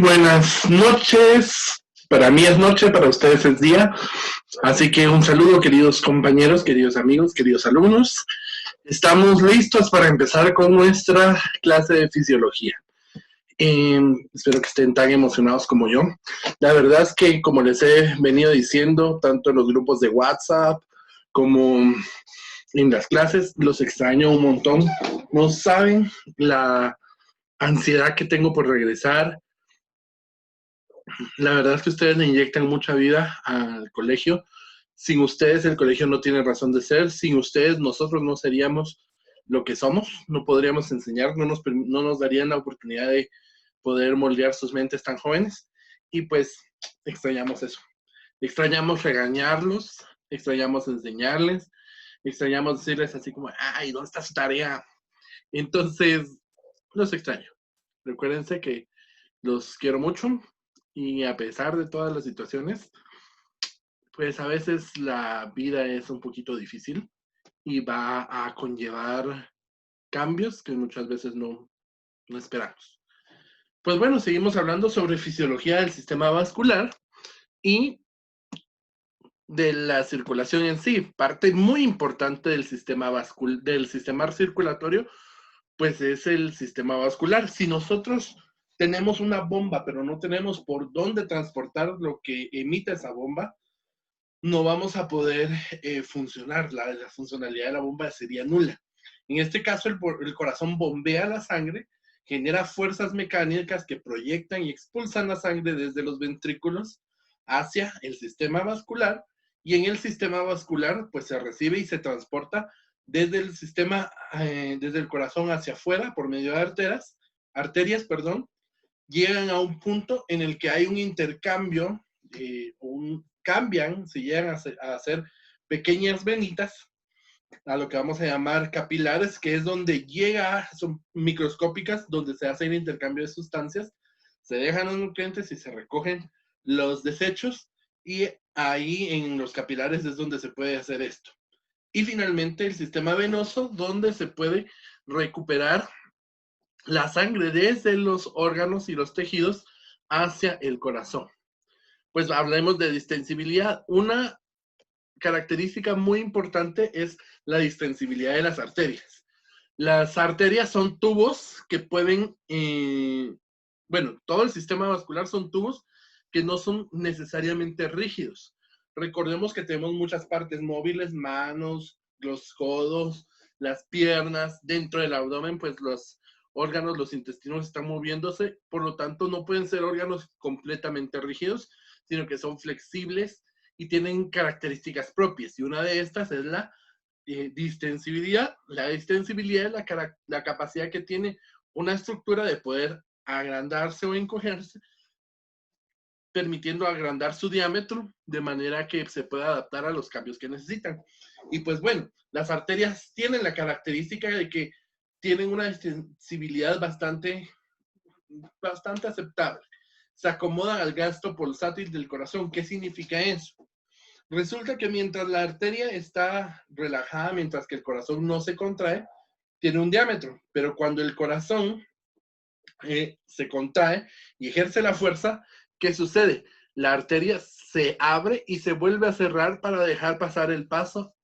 buenas noches. Para mí es noche, para ustedes es día. Así que un saludo, queridos compañeros, queridos amigos, queridos alumnos. Estamos listos para empezar con nuestra clase de fisiología. Espero que estén tan emocionados como yo. La verdad es que, como les he venido diciendo, tanto en los grupos de WhatsApp como en las clases, los extraño un montón. No saben la ansiedad que tengo por regresar. La verdad es que ustedes le inyectan mucha vida al colegio. Sin ustedes el colegio no tiene razón de ser. Sin ustedes nosotros no seríamos lo que somos. No podríamos enseñar, no nos darían la oportunidad de poder moldear sus mentes tan jóvenes. Y pues extrañamos eso. Extrañamos regañarlos, extrañamos enseñarles, extrañamos decirles así como, ay, ¿dónde está su tarea? Entonces, los extraño. Recuérdense que los quiero mucho y a pesar de todas las situaciones, pues a veces la vida es un poquito difícil y va a conllevar cambios que muchas veces no esperamos. Pues bueno, seguimos hablando sobre fisiología del sistema vascular y de la circulación en sí. Parte muy importante del del sistema circulatorio, pues es el sistema vascular. Si nosotros tenemos una bomba, pero no tenemos por dónde transportar lo que emite esa bomba, no vamos a poder funcionar. La funcionalidad de la bomba sería nula. En este caso, el corazón bombea la sangre, genera fuerzas mecánicas que proyectan y expulsan la sangre desde los ventrículos hacia el sistema vascular, y en el sistema vascular pues se recibe y se transporta desde el sistema, desde el corazón hacia afuera por medio de arterias, llegan a un punto en el que hay un intercambio, cambian, se llegan a hacer pequeñas venitas, a lo que vamos a llamar capilares, que es donde son microscópicas, donde se hace el intercambio de sustancias, se dejan los nutrientes y se recogen los desechos, y ahí en los capilares es donde se puede hacer esto. Y finalmente el sistema venoso, donde se puede recuperar la sangre desde los órganos y los tejidos hacia el corazón. Pues hablemos de distensibilidad. Una característica muy importante es la distensibilidad de las arterias. Las arterias son tubos que pueden, todo el sistema vascular son tubos que no son necesariamente rígidos. Recordemos que tenemos muchas partes móviles, manos, los codos, las piernas, dentro del abdomen, pues los órganos, los intestinos están moviéndose, por lo tanto no pueden ser órganos completamente rígidos, sino que son flexibles y tienen características propias, y una de estas es la distensibilidad. La distensibilidad es la capacidad que tiene una estructura de poder agrandarse o encogerse, permitiendo agrandar su diámetro de manera que se pueda adaptar a los cambios que necesitan. Y pues bueno, las arterias tienen la característica de que tienen una distensibilidad bastante aceptable. Se acomodan al gasto pulsátil del corazón. ¿Qué significa eso? Resulta que mientras la arteria está relajada, mientras que el corazón no se contrae, tiene un diámetro, pero cuando el corazón se contrae y ejerce la fuerza, ¿qué sucede? La arteria se abre y se vuelve a cerrar para dejar pasar el paso,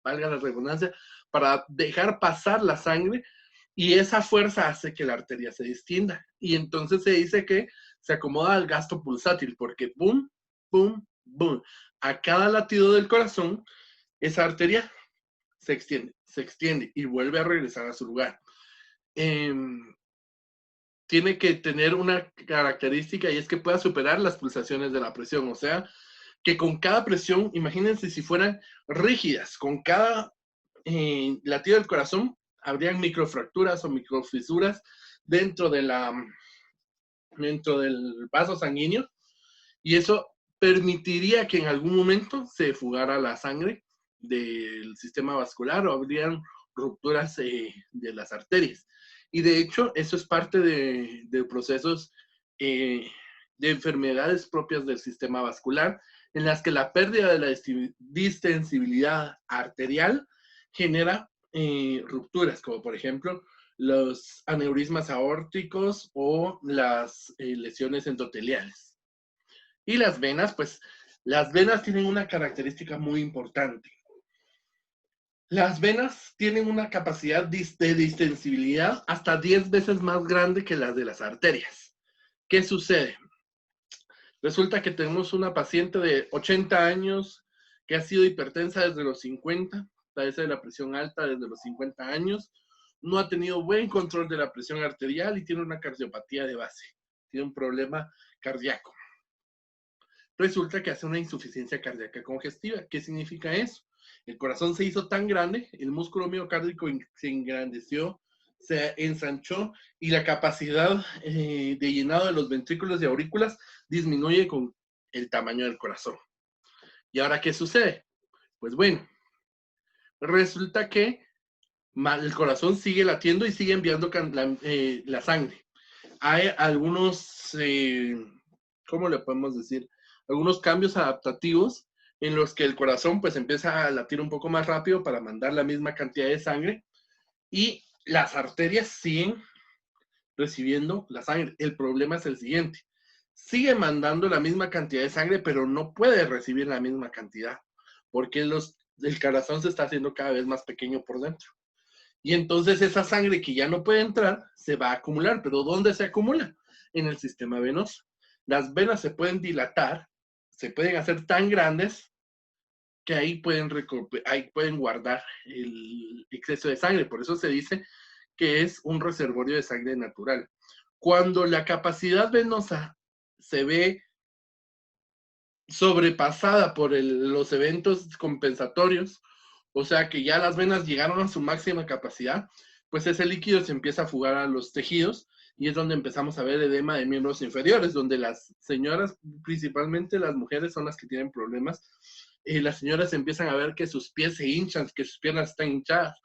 valga la redundancia, para dejar pasar la sangre, y esa fuerza hace que la arteria se distienda. Y entonces se dice que se acomoda al gasto pulsátil, porque boom, boom, boom. A cada latido del corazón, esa arteria se extiende y vuelve a regresar a su lugar. Tiene que tener una característica, y es que pueda superar las pulsaciones de la presión. O sea, que con cada presión, imagínense si fueran rígidas, con cada latido del corazón, habrían microfracturas o microfisuras dentro del vaso sanguíneo, y eso permitiría que en algún momento se fugara la sangre del sistema vascular o habrían rupturas de las arterias. Y de hecho, eso es parte de procesos de enfermedades propias del sistema vascular, en las que la pérdida de la distensibilidad arterial genera rupturas, como por ejemplo los aneurismas aórticos o las lesiones endoteliales. Y las venas, pues las venas tienen una característica muy importante. Las venas tienen una capacidad de distensibilidad hasta 10 veces más grande que las de las arterias. ¿Qué sucede? Resulta que tenemos una paciente de 80 años que ha sido hipertensa desde los 50, padece de la presión alta desde los 50 años, no ha tenido buen control de la presión arterial y tiene una cardiopatía de base, tiene un problema cardíaco. Resulta que hace una insuficiencia cardíaca congestiva. ¿Qué significa eso? El corazón se hizo tan grande, el músculo miocárdico se engrandeció, se ensanchó y la capacidad de llenado de los ventrículos y aurículas disminuye con el tamaño del corazón. ¿Y ahora qué sucede? Pues bueno, resulta que el corazón sigue latiendo y sigue enviando la sangre. Hay algunos, ¿cómo le podemos decir? Algunos cambios adaptativos en los que el corazón pues empieza a latir un poco más rápido para mandar la misma cantidad de sangre y las arterias siguen recibiendo la sangre. El problema es el siguiente. Sigue mandando la misma cantidad de sangre, pero no puede recibir la misma cantidad porque el corazón se está haciendo cada vez más pequeño por dentro. Y entonces esa sangre que ya no puede entrar se va a acumular. ¿Pero dónde se acumula? En el sistema venoso. Las venas se pueden dilatar, se pueden hacer tan grandes que ahí pueden guardar el exceso de sangre. Por eso se dice que es un reservorio de sangre natural. Cuando la capacidad venosa se ve sobrepasada por los eventos compensatorios, o sea que ya las venas llegaron a su máxima capacidad, pues ese líquido se empieza a fugar a los tejidos y es donde empezamos a ver edema de miembros inferiores, donde las señoras, principalmente las mujeres, son las que tienen problemas. Las señoras empiezan a ver que sus pies se hinchan, que sus piernas están hinchadas.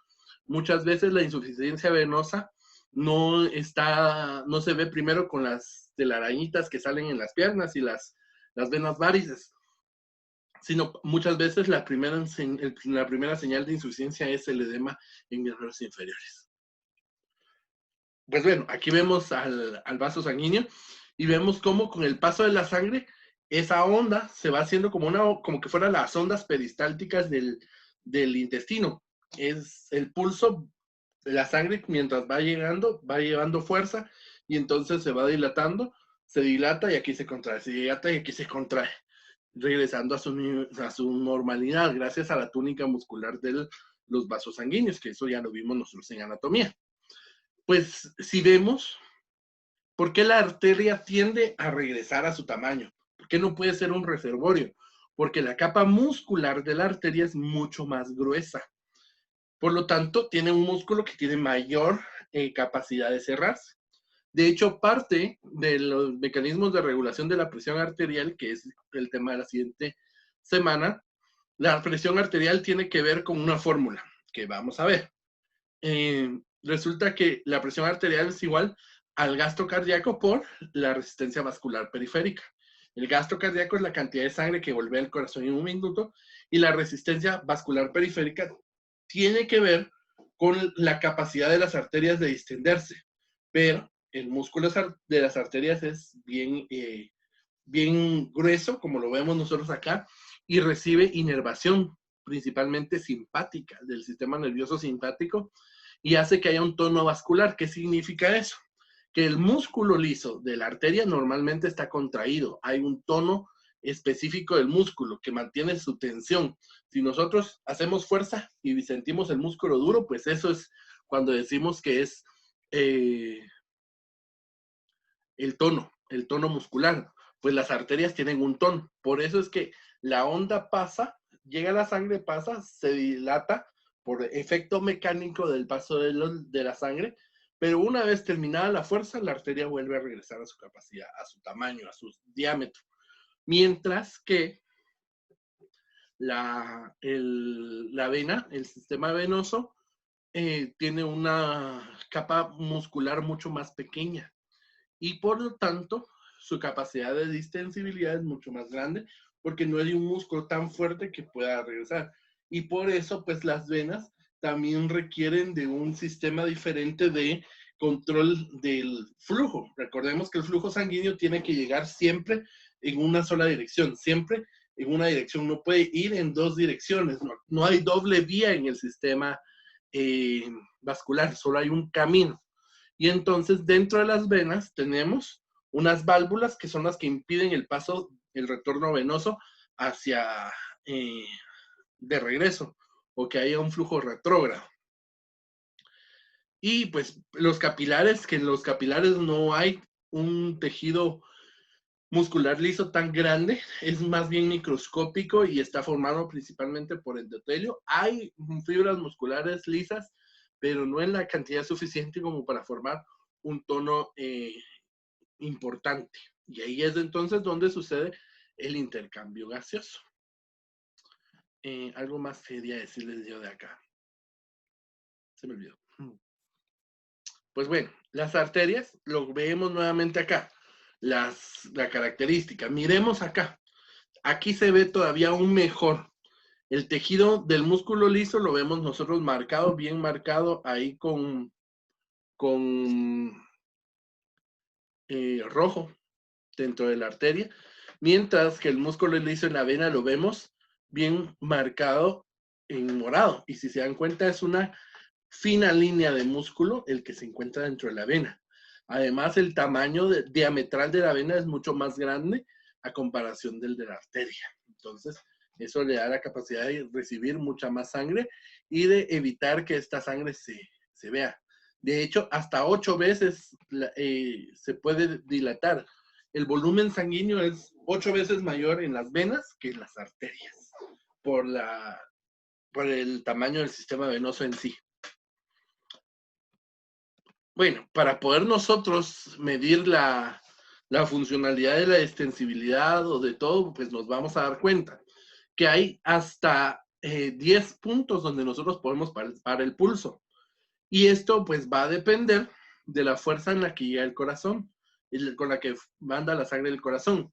Muchas veces la insuficiencia venosa no se ve primero con las telarañitas que salen en las piernas y las venas varices, sino muchas veces la primera señal de insuficiencia es el edema en miembros inferiores. Pues bueno, aquí vemos al vaso sanguíneo y vemos cómo con el paso de la sangre, esa onda se va haciendo como que fueran las ondas peristálticas del intestino. Es el pulso, la sangre mientras va llegando, va llevando fuerza y entonces se va dilatando, se dilata y aquí se contrae, se dilata y aquí se contrae, regresando a su normalidad gracias a la túnica muscular de los vasos sanguíneos, que eso ya lo vimos nosotros en anatomía. Pues si vemos, ¿por qué la arteria tiende a regresar a su tamaño? ¿Por qué no puede ser un reservorio? Porque la capa muscular de la arteria es mucho más gruesa. Por lo tanto, tiene un músculo que tiene mayor capacidad de cerrarse. De hecho, parte de los mecanismos de regulación de la presión arterial, que es el tema de la siguiente semana, la presión arterial tiene que ver con una fórmula que vamos a ver. Resulta que la presión arterial es igual al gasto cardíaco por la resistencia vascular periférica. El gasto cardíaco es la cantidad de sangre que bombea el corazón en un minuto y la resistencia vascular periférica tiene que ver con la capacidad de las arterias de distenderse. Pero el músculo de las arterias es bien grueso, como lo vemos nosotros acá, y recibe inervación, principalmente simpática, del sistema nervioso simpático, y hace que haya un tono vascular. ¿Qué significa eso? Que el músculo liso de la arteria normalmente está contraído. Hay un tono específico del músculo que mantiene su tensión. Si nosotros hacemos fuerza y sentimos el músculo duro, pues eso es cuando decimos que es el tono muscular. Pues las arterias tienen un tono. Por eso es que la onda pasa, llega la sangre, pasa, se dilata por efecto mecánico del paso de la sangre, pero una vez terminada la fuerza, la arteria vuelve a regresar a su capacidad, a su tamaño, a su diámetro. Mientras que la vena, el sistema venoso, tiene una capa muscular mucho más pequeña y por lo tanto su capacidad de distensibilidad es mucho más grande porque no hay un músculo tan fuerte que pueda regresar. Y por eso, pues las venas también requieren de un sistema diferente de control del flujo. Recordemos que el flujo sanguíneo tiene que llegar siempre en una sola dirección, siempre en una dirección, no puede ir en dos direcciones, no hay doble vía en el sistema vascular, solo hay un camino. Y entonces dentro de las venas tenemos unas válvulas que son las que impiden el paso, el retorno venoso hacia de regreso o que haya un flujo retrógrado. Y pues los capilares, que en los capilares no hay un tejido muscular liso tan grande, es más bien microscópico y está formado principalmente por endotelio. Hay fibras musculares lisas, pero no en la cantidad suficiente como para formar un tono importante. Y ahí es entonces donde sucede el intercambio gaseoso. Algo más quería decirles yo de acá. Se me olvidó. Pues bueno, las arterias, lo vemos nuevamente acá. La característica. Miremos acá. Aquí se ve todavía aún mejor. El tejido del músculo liso lo vemos nosotros marcado, bien marcado ahí con rojo dentro de la arteria, mientras que el músculo liso en la vena lo vemos bien marcado en morado. Y si se dan cuenta, es una fina línea de músculo el que se encuentra dentro de la vena. Además, el tamaño diametral de la vena es mucho más grande a comparación del de la arteria. Entonces, eso le da la capacidad de recibir mucha más sangre y de evitar que esta sangre se vea. De hecho, hasta 8 veces se puede dilatar. El volumen sanguíneo es 8 veces mayor en las venas que en las arterias, por el tamaño del sistema venoso en sí. Bueno, para poder nosotros medir la funcionalidad de la extensibilidad o de todo, pues nos vamos a dar cuenta que hay hasta 10 puntos donde nosotros podemos palpar el pulso. Y esto pues va a depender de la fuerza en la que llega el corazón, con la que manda la sangre del corazón.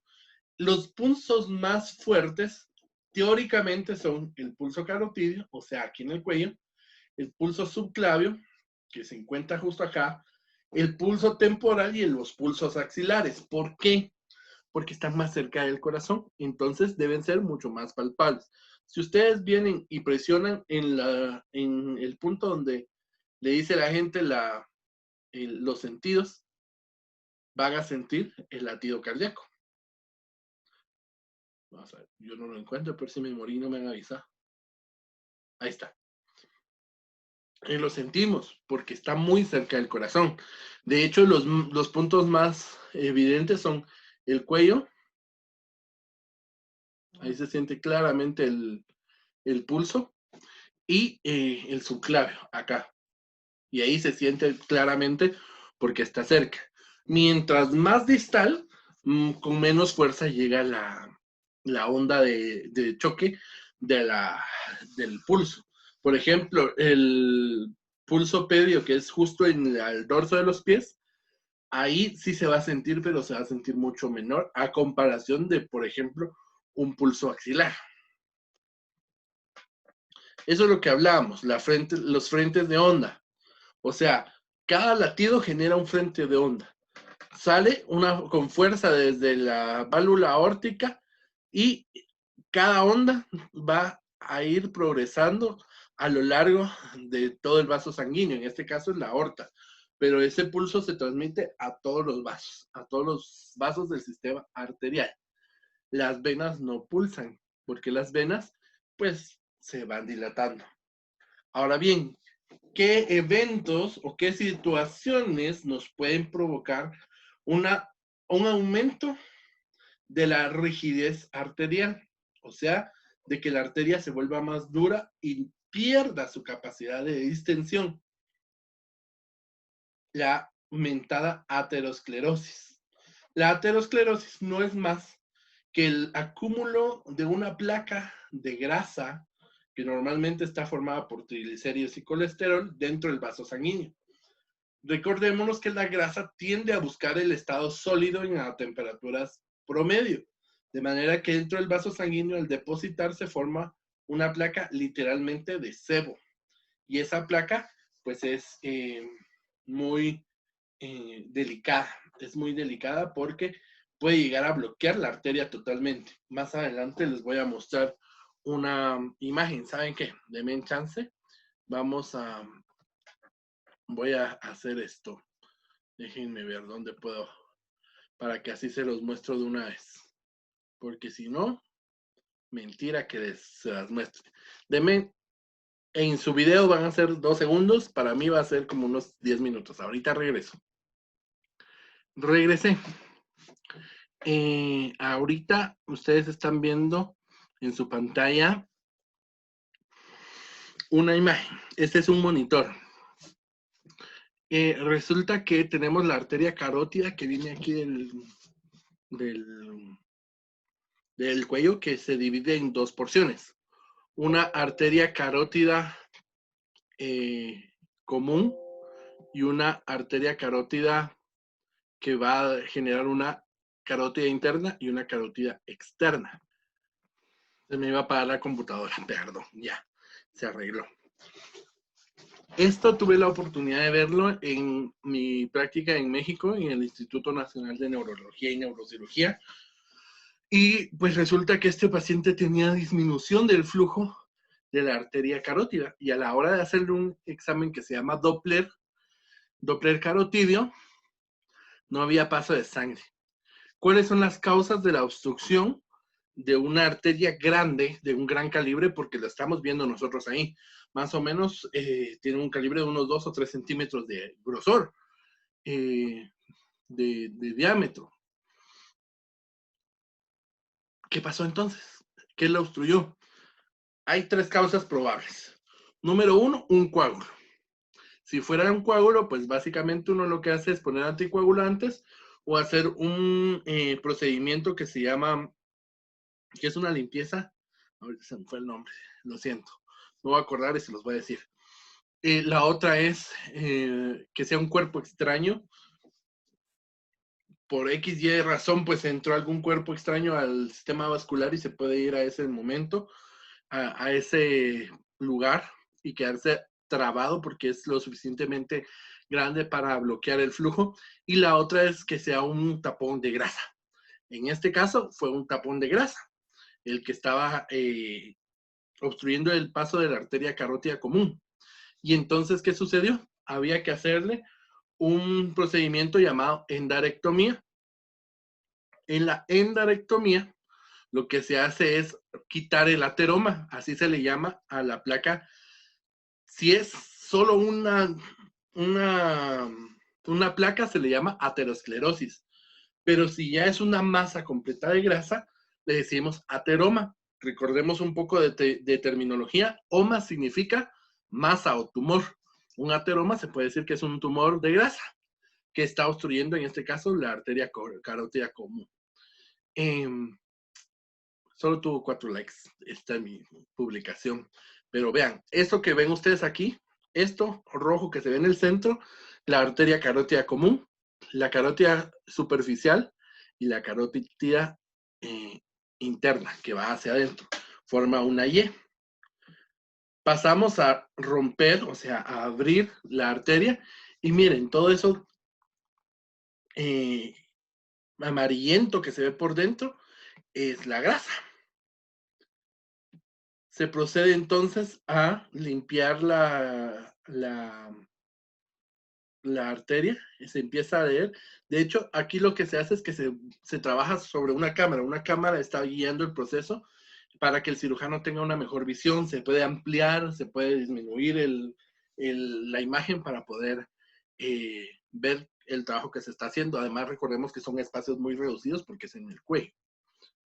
Los pulsos más fuertes teóricamente son el pulso carotidio, o sea, aquí en el cuello, el pulso subclavio, que se encuentra justo acá, el pulso temporal y los pulsos axilares. ¿Por qué? Porque están más cerca del corazón, entonces deben ser mucho más palpables. Si ustedes vienen y presionan en el punto donde le dice la gente los sentidos, van a sentir el latido cardíaco. Vamos a ver, yo no lo encuentro, pero si me morí no me han avisado. Ahí está. Y lo sentimos porque está muy cerca del corazón. De hecho, los puntos más evidentes son el cuello. Ahí se siente claramente el pulso. Y el subclavio, acá. Y ahí se siente claramente porque está cerca. Mientras más distal, con menos fuerza llega la onda de choque del pulso. Por ejemplo, el pulso pedio, que es justo en el dorso de los pies, ahí sí se va a sentir, pero se va a sentir mucho menor a comparación de, por ejemplo, un pulso axilar. Eso es lo que hablábamos, los frentes de onda. O sea, cada latido genera un frente de onda. Sale con fuerza desde la válvula aórtica y cada onda va a ir progresando a lo largo de todo el vaso sanguíneo, en este caso es la aorta, pero ese pulso se transmite a todos los vasos del sistema arterial. Las venas no pulsan, porque las venas pues se van dilatando. Ahora bien, ¿qué eventos o qué situaciones nos pueden provocar un aumento de la rigidez arterial? O sea, de que la arteria se vuelva más dura y pierda su capacidad de distensión. La mentada aterosclerosis. La aterosclerosis no es más que el acúmulo de una placa de grasa que normalmente está formada por triglicéridos y colesterol dentro del vaso sanguíneo. Recordémonos que la grasa tiende a buscar el estado sólido en las temperaturas promedio, de manera que dentro del vaso sanguíneo al depositarse forma una placa literalmente de sebo. Y esa placa, pues es muy delicada. Es muy delicada porque puede llegar a bloquear la arteria totalmente. Más adelante les voy a mostrar una imagen. ¿Saben qué? Denme chance. Voy a hacer esto. Déjenme ver dónde puedo, para que así se los muestro de una vez. Porque si no, mentira que se las muestre. Denme, en su video van a ser 2 segundos, para mí va a ser como unos 10 minutos. Ahorita regreso. Regresé. Ahorita ustedes están viendo en su pantalla una imagen. Este es un monitor. Resulta que tenemos la arteria carótida que viene aquí del, del cuello, que se divide en 2 porciones. Una arteria carótida común y una arteria carótida que va a generar una carótida interna y una carótida externa. Se me iba a apagar la computadora, perdón, ya, se arregló. Esto tuve la oportunidad de verlo en mi práctica en México, en el Instituto Nacional de Neurología y Neurocirugía. Y pues resulta que este paciente tenía disminución del flujo de la arteria carótida. Y a la hora de hacerle un examen que se llama Doppler carotidio, no había paso de sangre. ¿Cuáles son las causas de la obstrucción de una arteria grande, de un gran calibre? Porque lo estamos viendo nosotros ahí. Más o menos tiene un calibre de unos 2 o 3 centímetros de grosor, de diámetro. ¿Qué pasó entonces? ¿Qué la obstruyó? Hay 3 causas probables. Número 1, un coágulo. Si fuera un coágulo, pues básicamente uno lo que hace es poner anticoagulantes o hacer un procedimiento que se llama, que es una limpieza. Ahorita se me fue el nombre, lo siento. Me voy a acordar y se los voy a decir. La otra es que sea un cuerpo extraño. Por X, Y razón, pues entró algún cuerpo extraño al sistema vascular y se puede ir a ese momento, a ese lugar y quedarse trabado porque es lo suficientemente grande para bloquear el flujo. Y la otra es que sea un tapón de grasa. En este caso fue un tapón de grasa el que estaba obstruyendo el paso de la arteria carótida común. Y entonces, ¿qué sucedió? Había que hacerle un procedimiento llamado endarectomía. En la endarectomía, lo que se hace es quitar el ateroma, así se le llama a la placa. Si es solo una placa, se le llama aterosclerosis. Pero si ya es una masa completa de grasa, le decimos ateroma. Recordemos un poco de terminología. Oma significa masa o tumor. Un ateroma se puede decir que es un tumor de grasa que está obstruyendo, en este caso, la arteria carótida común. Solo tuvo 4 likes esta mi publicación. Pero vean, esto que ven ustedes aquí, esto rojo que se ve en el centro, la arteria carótida común, la carótida superficial y la carótida interna que va hacia adentro. Forma una Y. Pasamos a romper, o sea, a abrir la arteria y miren, todo eso amarillento que se ve por dentro es la grasa. Se procede entonces a limpiar la arteria y se empieza a leer. De hecho, aquí lo que se hace es que se trabaja sobre una cámara. Una cámara está guiando el proceso para que el cirujano tenga una mejor visión. Se puede ampliar, se puede disminuir la imagen para poder ver el trabajo que se está haciendo. Además, recordemos que son espacios muy reducidos porque es en el cuello.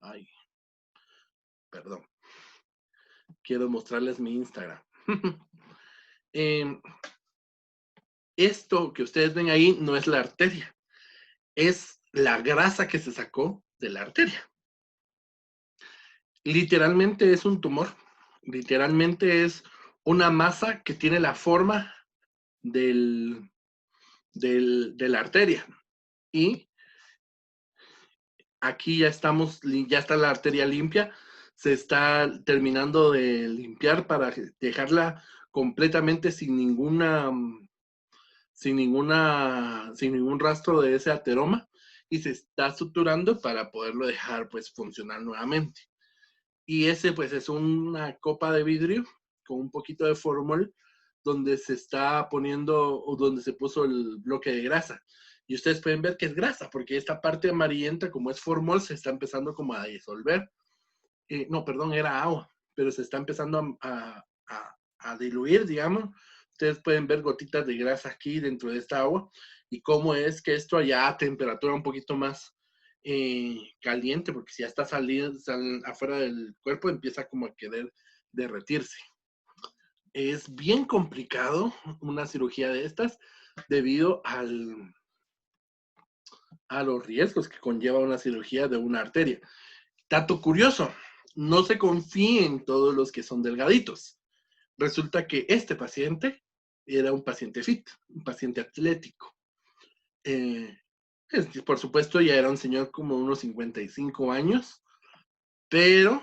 Ay, perdón. Quiero mostrarles mi Instagram. Esto que ustedes ven ahí no es la arteria, es la grasa que se sacó de la arteria. Literalmente es un tumor, literalmente es una masa que tiene la forma de la arteria. Y aquí ya está la arteria limpia, se está terminando de limpiar para dejarla completamente sin ningún rastro de ese ateroma y se está suturando para poderlo dejar pues funcionar nuevamente. Y ese pues es una copa de vidrio con un poquito de formol donde se está poniendo o donde se puso el bloque de grasa. Y ustedes pueden ver que es grasa porque esta parte amarillenta como es formol se está empezando como a disolver. No, perdón, era agua, pero se está empezando a diluir, digamos. Ustedes pueden ver gotitas de grasa aquí dentro de esta agua y cómo es que esto allá a temperatura un poquito más caliente, porque si ya está saliendo afuera del cuerpo, empieza como a querer derretirse. Es bien complicado una cirugía de estas debido a los riesgos que conlleva una cirugía de una arteria. Dato curioso, no se confíen en todos los que son delgaditos. Resulta que este paciente era un paciente fit, un paciente atlético. Por supuesto, ya era un señor como unos 55 años, pero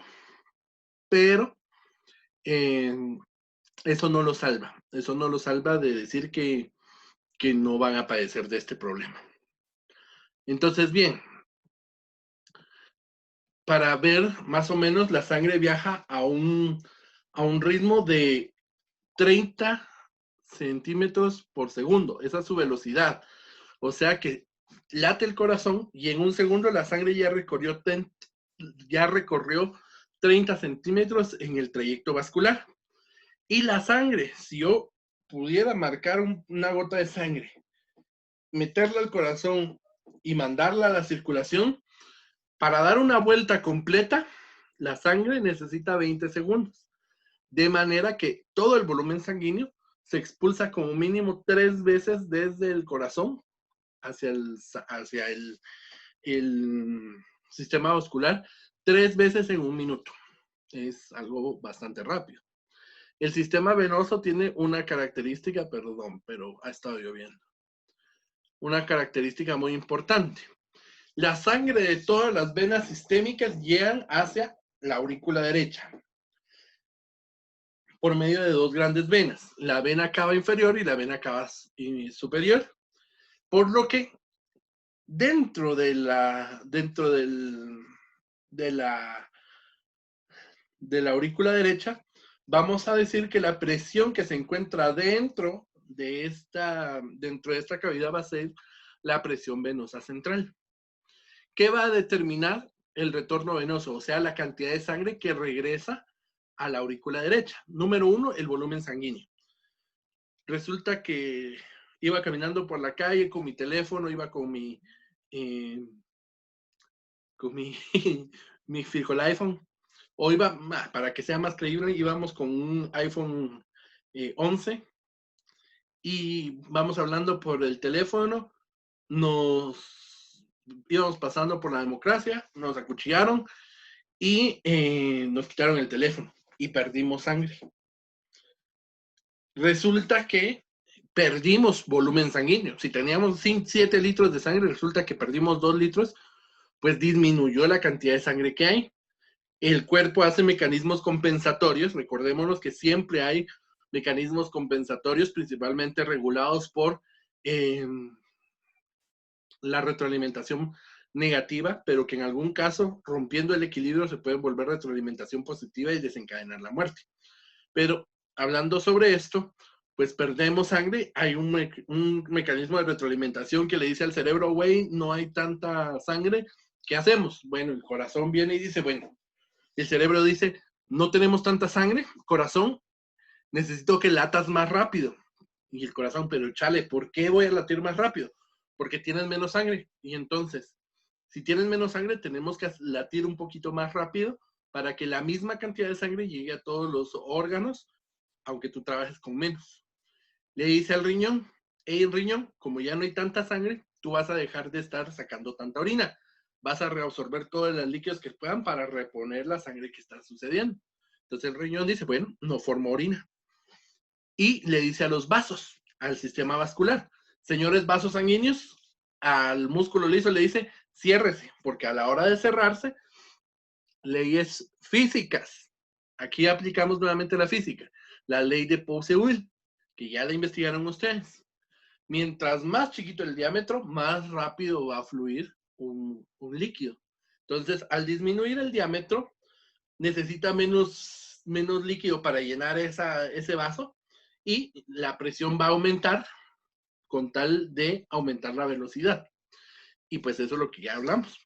eh, eso no lo salva. Eso no lo salva de decir que no van a padecer de este problema. Entonces, bien, para ver más o menos la sangre viaja a un ritmo de 30 centímetros por segundo. Esa es su velocidad. O sea que late el corazón y en un segundo la sangre ya recorrió 30 centímetros en el trayecto vascular. Y la sangre, si yo pudiera marcar una gota de sangre, meterla al corazón y mandarla a la circulación, para dar una vuelta completa, la sangre necesita 20 segundos. De manera que todo el volumen sanguíneo se expulsa como mínimo 3 veces desde el corazón hacia el sistema vascular, 3 veces en un minuto. Es algo bastante rápido. El sistema venoso tiene una característica, perdón, pero ha estado lloviendo. Una característica muy importante. La sangre de todas las venas sistémicas llegan hacia la aurícula derecha por medio de dos grandes venas, la vena cava inferior y la vena cava superior, por lo que dentro de la aurícula derecha, vamos a decir que la presión que se encuentra dentro de esta cavidad va a ser la presión venosa central. ¿Qué va a determinar el retorno venoso? O sea, la cantidad de sangre que regresa a la aurícula derecha. Número 1, el volumen sanguíneo. Resulta que iba caminando por la calle con mi teléfono, iba con mi mi fijo iPhone, o iba, para que sea más creíble, íbamos con un iPhone 11 y vamos hablando por el teléfono, nos íbamos pasando por la democracia, nos acuchillaron y nos quitaron el teléfono y perdimos sangre. Resulta que perdimos volumen sanguíneo. Si teníamos 7 litros de sangre, resulta que perdimos 2 litros, pues disminuyó la cantidad de sangre que hay. El cuerpo hace mecanismos compensatorios. Recordémonos que siempre hay mecanismos compensatorios, principalmente regulados por la retroalimentación negativa, pero que en algún caso, rompiendo el equilibrio, se puede volver retroalimentación positiva y desencadenar la muerte. Pero hablando sobre esto, pues perdemos sangre, hay un mecanismo de retroalimentación que le dice al cerebro, güey, no hay tanta sangre, ¿qué hacemos? Bueno, el corazón viene y dice, bueno, el cerebro dice, no tenemos tanta sangre, corazón, necesito que latas más rápido. Y el corazón, pero chale, ¿por qué voy a latir más rápido? Porque tienes menos sangre. Y entonces, si tienes menos sangre, tenemos que latir un poquito más rápido para que la misma cantidad de sangre llegue a todos los órganos, aunque tú trabajes con menos. Le dice al riñón, hey riñón, como ya no hay tanta sangre, tú vas a dejar de estar sacando tanta orina. Vas a reabsorber todos los líquidos que puedan para reponer la sangre que está sucediendo. Entonces el riñón dice, bueno, no formo orina. Y le dice a los vasos, al sistema vascular, señores vasos sanguíneos, al músculo liso le dice, ciérrese, porque a la hora de cerrarse, leyes físicas. Aquí aplicamos nuevamente la física. la ley de Poiseuille, que ya la investigaron ustedes. Mientras más chiquito el diámetro, más rápido va a fluir un líquido. Entonces, al disminuir el diámetro, necesita menos líquido para llenar ese vaso y la presión va a aumentar con tal de aumentar la velocidad. Y pues eso es lo que ya hablamos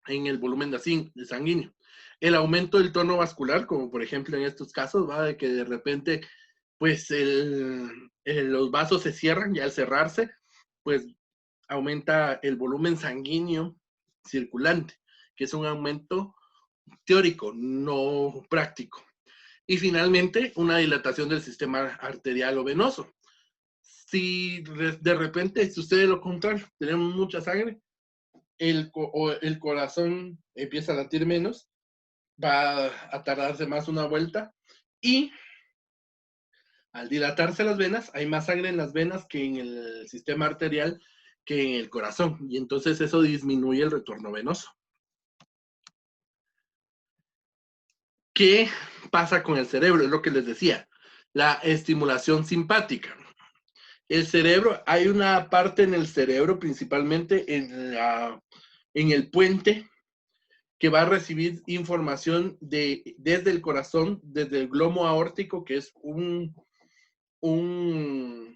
en el volumen de sanguíneo. El aumento del tono vascular, como por ejemplo en estos casos, va de que de repente pues los vasos se cierran y al cerrarse, pues aumenta el volumen sanguíneo circulante, que es un aumento teórico, no práctico. Y finalmente, una dilatación del sistema arterial o venoso. Si de repente sucede lo contrario, tenemos mucha sangre, el corazón empieza a latir menos, va a tardarse más una vuelta y al dilatarse las venas, hay más sangre en las venas que en el sistema arterial que en el corazón y entonces eso disminuye el retorno venoso. ¿Qué pasa con el cerebro? Es lo que les decía, la estimulación simpática. El cerebro, hay una parte en el cerebro, principalmente en el puente, que va a recibir información desde el corazón, desde el glomo aórtico, que es un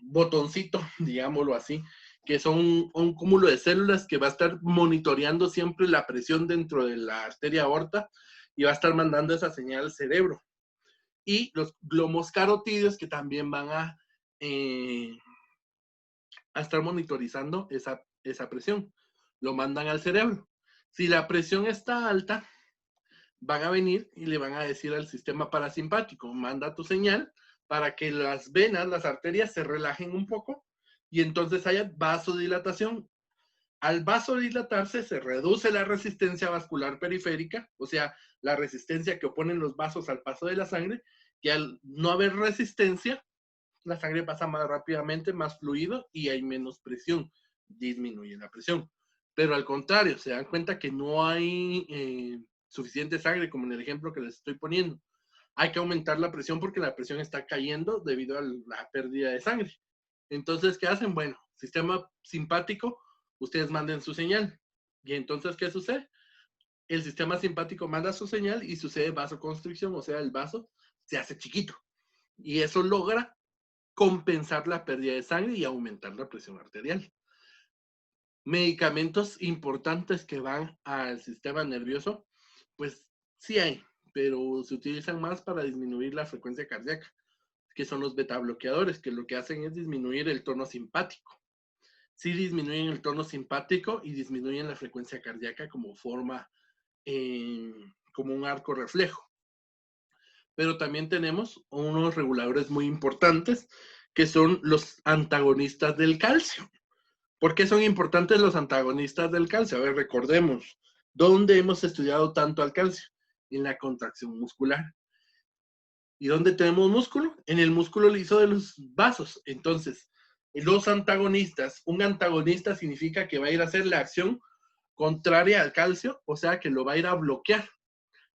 botoncito, digámoslo así, que son un cúmulo de células que va a estar monitoreando siempre la presión dentro de la arteria aorta y va a estar mandando esa señal al cerebro. Y los glomos carotídeos que también van a estar monitorizando esa presión. Lo mandan al cerebro. Si la presión está alta, van a venir y le van a decir al sistema parasimpático, manda tu señal para que las venas, las arterias se relajen un poco y entonces haya vasodilatación. Al vasodilatarse se reduce la resistencia vascular periférica, o sea, la resistencia que oponen los vasos al paso de la sangre, y al no haber resistencia, la sangre pasa más rápidamente, más fluido y hay menos presión, disminuye la presión. Pero al contrario, se dan cuenta que no hay suficiente sangre, como en el ejemplo que les estoy poniendo. Hay que aumentar la presión porque la presión está cayendo debido a la pérdida de sangre. Entonces, ¿qué hacen? Bueno, sistema simpático, ustedes manden su señal. Y entonces, ¿qué sucede? El sistema simpático manda su señal y sucede vasoconstricción, o sea, el vaso se hace chiquito. Y eso logra compensar la pérdida de sangre y aumentar la presión arterial. Medicamentos importantes que van al sistema nervioso, pues sí hay, pero se utilizan más para disminuir la frecuencia cardíaca, que son los beta bloqueadores, que lo que hacen es disminuir el tono simpático. Sí disminuyen el tono simpático y disminuyen la frecuencia cardíaca como forma, como un arco reflejo. Pero también tenemos unos reguladores muy importantes que son los antagonistas del calcio. ¿Por qué son importantes los antagonistas del calcio? A ver, recordemos, ¿dónde hemos estudiado tanto al calcio? En la contracción muscular. ¿Y dónde tenemos músculo? En el músculo liso de los vasos. Entonces, los antagonistas, un antagonista significa que va a ir a hacer la acción contraria al calcio, o sea que lo va a ir a bloquear.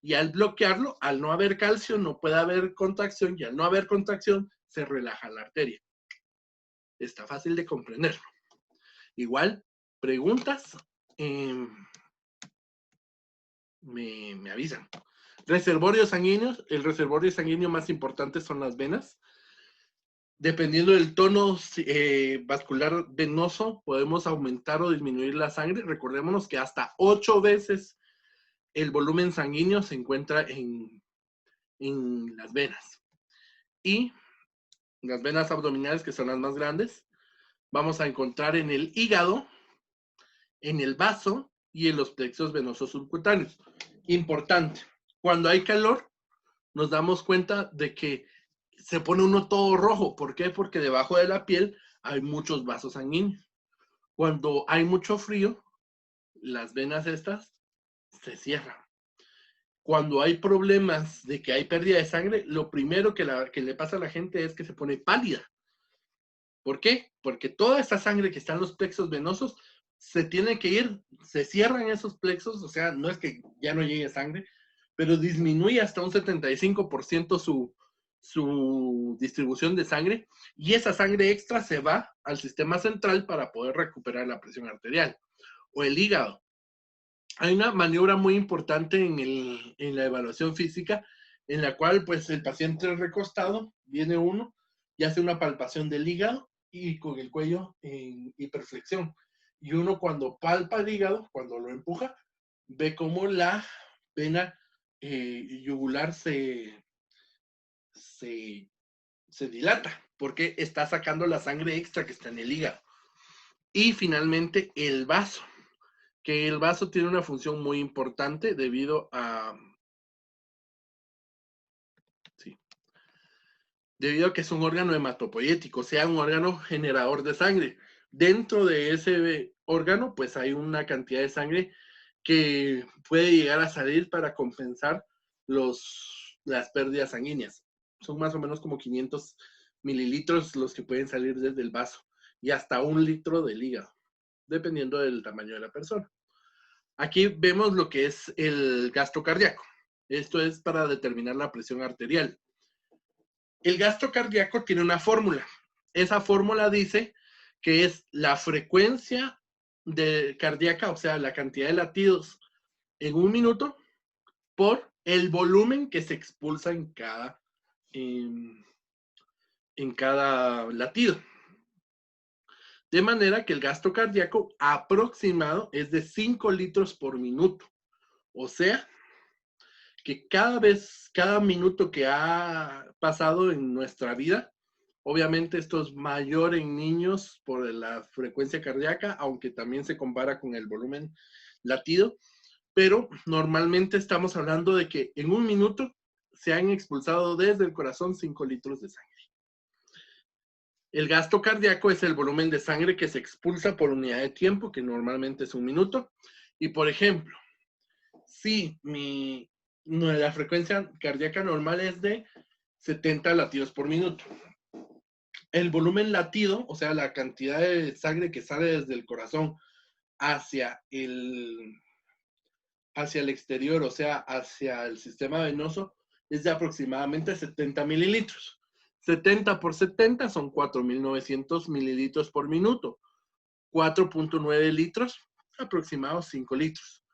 Y al bloquearlo, al no haber calcio, no puede haber contracción, y al no haber contracción, se relaja la arteria. Está fácil de comprenderlo. Igual, preguntas, me avisan. Reservorios sanguíneos, el reservorio sanguíneo más importante son las venas. Dependiendo del tono vascular venoso, podemos aumentar o disminuir la sangre. Recordémonos que hasta 8 veces el volumen sanguíneo se encuentra en las venas. Y las venas abdominales, que son las más grandes, vamos a encontrar en el hígado, en el vaso y en los plexos venosos subcutáneos. Importante, cuando hay calor, nos damos cuenta de que se pone uno todo rojo. ¿Por qué? Porque debajo de la piel hay muchos vasos sanguíneos. Cuando hay mucho frío, las venas estas se cierran. Cuando hay problemas de que hay pérdida de sangre, lo primero que le pasa a la gente es que se pone pálida. ¿Por qué? Porque toda esa sangre que está en los plexos venosos se tiene que ir, se cierran esos plexos, o sea, no es que ya no llegue sangre, pero disminuye hasta un 75% su distribución de sangre y esa sangre extra se va al sistema central para poder recuperar la presión arterial o el hígado. Hay una maniobra muy importante en la evaluación física en la cual pues el paciente recostado, viene uno y hace una palpación del hígado y con el cuello en hiperflexión. Y uno cuando palpa el hígado, cuando lo empuja, ve cómo la vena yugular se, se dilata porque está sacando la sangre extra que está en el hígado. Y finalmente el vaso, que el vaso tiene una función muy importante debido a que es un órgano hematopoyético, o sea, un órgano generador de sangre. Dentro de ese órgano, pues hay una cantidad de sangre que puede llegar a salir para compensar las pérdidas sanguíneas. Son más o menos como 500 mililitros los que pueden salir desde el vaso y hasta 1 litro del hígado, dependiendo del tamaño de la persona. Aquí vemos lo que es el gasto cardíaco. Esto es para determinar la presión arterial. El gasto cardíaco tiene una fórmula. Esa fórmula dice que es la frecuencia cardíaca, o sea, la cantidad de latidos en 1 minuto por el volumen que se expulsa en cada latido. De manera que el gasto cardíaco aproximado es de 5 litros por minuto. O sea, que cada minuto que ha pasado en nuestra vida, obviamente esto es mayor en niños por la frecuencia cardíaca, aunque también se compara con el volumen latido, pero normalmente estamos hablando de que en 1 minuto se han expulsado desde el corazón 5 litros de sangre. El gasto cardíaco es el volumen de sangre que se expulsa por unidad de tiempo, que normalmente es 1 minuto. Y por ejemplo, si la frecuencia cardíaca normal es de 70 latidos por minuto. El volumen latido, o sea, la cantidad de sangre que sale desde el corazón hacia el exterior, o sea, hacia el sistema venoso, es de aproximadamente 70 mililitros. 70 por 70 son 4.900 mililitros por minuto. 4.9 litros, aproximados 5 litros.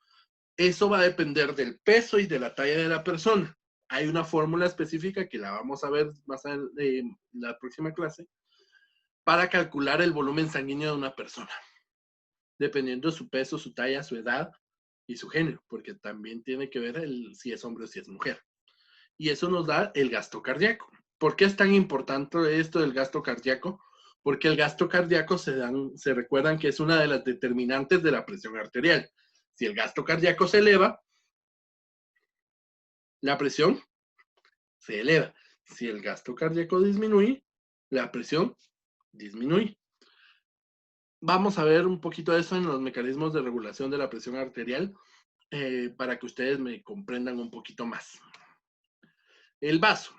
Eso va a depender del peso y de la talla de la persona. Hay una fórmula específica que la vamos a ver más en la próxima clase para calcular el volumen sanguíneo de una persona, dependiendo de su peso, su talla, su edad y su género, porque también tiene que ver si es hombre o si es mujer. Y eso nos da el gasto cardíaco. ¿Por qué es tan importante esto del gasto cardíaco? Porque el gasto cardíaco se recuerdan que es una de las determinantes de la presión arterial. Si el gasto cardíaco se eleva, la presión se eleva. Si el gasto cardíaco disminuye, la presión disminuye. Vamos a ver un poquito de eso en los mecanismos de regulación de la presión arterial para que ustedes me comprendan un poquito más. El vaso.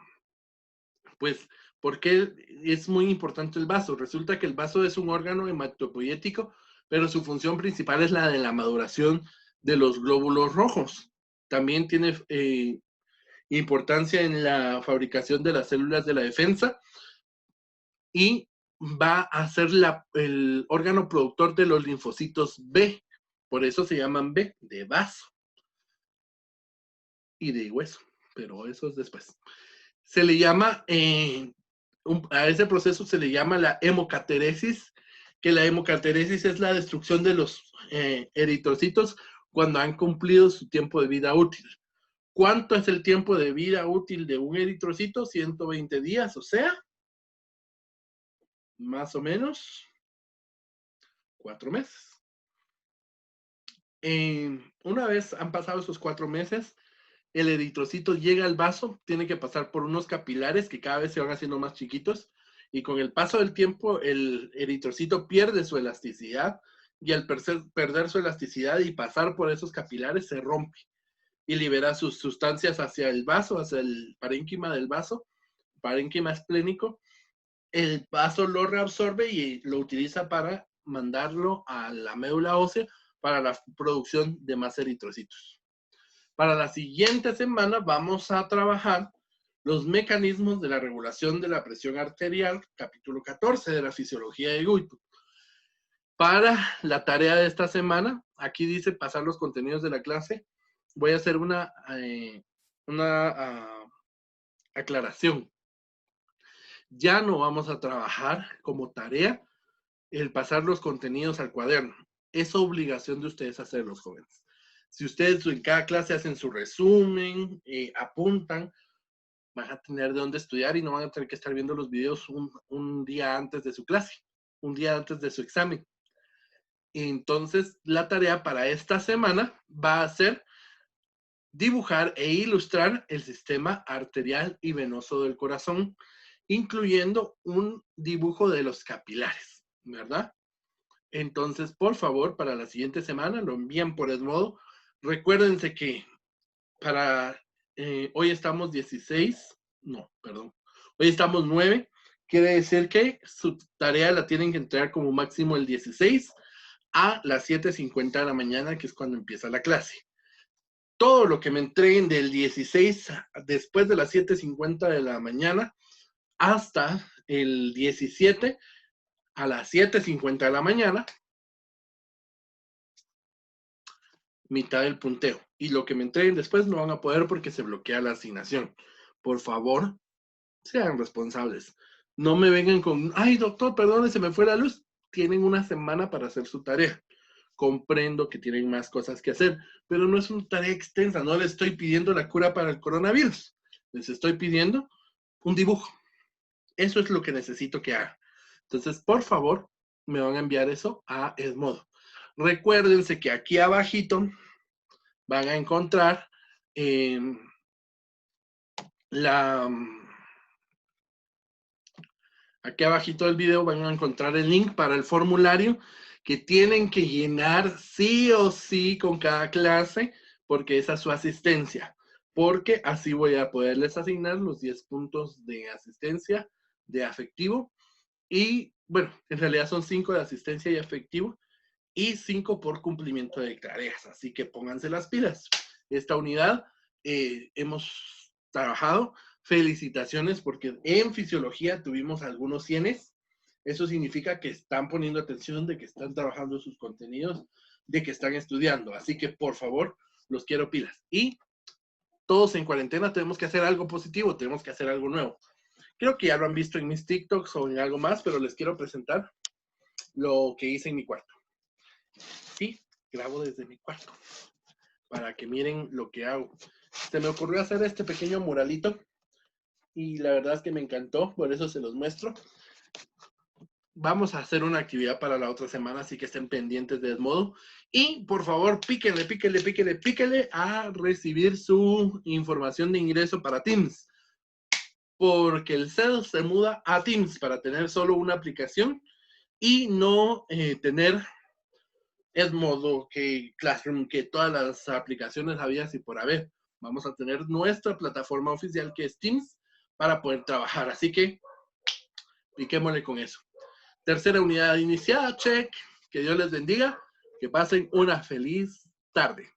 Pues, ¿por qué es muy importante el vaso? Resulta que el vaso es un órgano hematopoyético, pero su función principal es la de la maduración de los glóbulos rojos. También tiene importancia en la fabricación de las células de la defensa y va a ser el órgano productor de los linfocitos B. Por eso se llaman B, de vaso y de hueso, pero eso es después. Se le llama, a ese proceso se le llama la hemocateresis, que la hemocateresis es la destrucción de los eritrocitos cuando han cumplido su tiempo de vida útil. ¿Cuánto es el tiempo de vida útil de un eritrocito? 120 días, o sea, más o menos 4 meses. Una vez han pasado esos 4 meses, el eritrocito llega al vaso, tiene que pasar por unos capilares que cada vez se van haciendo más chiquitos y con el paso del tiempo el eritrocito pierde su elasticidad y al perder su elasticidad y pasar por esos capilares se rompe y libera sus sustancias hacia el vaso, hacia el parénquima del vaso, parénquima esplénico. El vaso lo reabsorbe y lo utiliza para mandarlo a la médula ósea para la producción de más eritrocitos. Para la siguiente semana vamos a trabajar Los mecanismos de la regulación de la presión arterial, capítulo 14 de la fisiología de Guido. Para la tarea de esta semana, aquí dice pasar los contenidos de la clase. Voy a hacer una aclaración. Ya no vamos a trabajar como tarea el pasar los contenidos al cuaderno. Es obligación de ustedes hacerlos, jóvenes. Si ustedes en cada clase hacen su resumen, apuntan, van a tener de dónde estudiar y no van a tener que estar viendo los videos un día antes de su clase, un día antes de su examen. Entonces, la tarea para esta semana va a ser dibujar e ilustrar el sistema arterial y venoso del corazón, incluyendo un dibujo de los capilares, ¿verdad? Entonces, por favor, para la siguiente semana lo envían por Edmodo. Recuérdense que para hoy estamos 16, no, perdón, hoy estamos 9, quiere decir que su tarea la tienen que entregar como máximo el 16 a las 7:50 de la mañana, que es cuando empieza la clase. Todo lo que me entreguen del 16 después de las 7:50 de la mañana hasta el 17 a las 7:50 de la mañana, mitad del punteo. Y lo que me entreguen después no van a poder porque se bloquea la asignación. Por favor, sean responsables. No me vengan con, ay, doctor, perdón, se me fue la luz. Tienen una semana para hacer su tarea. Comprendo que tienen más cosas que hacer, pero no es una tarea extensa. No les estoy pidiendo la cura para el coronavirus. Les estoy pidiendo un dibujo. Eso es lo que necesito que haga. Entonces, por favor, me van a enviar eso a Edmodo. Recuérdense que aquí abajito van a encontrar aquí abajito del video van a encontrar el link para el formulario que tienen que llenar sí o sí con cada clase, porque esa es su asistencia. Porque así voy a poderles asignar los 10 puntos de asistencia de afectivo. Y bueno, en realidad son 5 de asistencia y afectivo y 5 por cumplimiento de tareas. Así que pónganse las pilas. Esta unidad hemos trabajado. Felicitaciones porque en fisiología tuvimos algunos 100. Eso significa que están poniendo atención, de que están trabajando sus contenidos, de que están estudiando. Así que por favor, los quiero pilas. Y todos en cuarentena tenemos que hacer algo positivo, tenemos que hacer algo nuevo. Creo que ya lo han visto en mis TikToks o en algo más, pero les quiero presentar lo que hice en mi cuarto. Sí, grabo desde mi cuarto para que miren lo que hago. Se me ocurrió hacer este pequeño muralito y la verdad es que me encantó, por eso se los muestro. Vamos a hacer una actividad para la otra semana, así que estén pendientes de Edmodo. Y por favor, píquenle a recibir su información de ingreso para Teams. Porque el CEL se muda a Teams para tener solo una aplicación y no tener Edmodo, que Classroom, que todas las aplicaciones habidas y por haber. Vamos a tener nuestra plataforma oficial que es Teams para poder trabajar. Así que piquémosle con eso. Tercera unidad iniciada, check. Que Dios les bendiga. Que pasen una feliz tarde.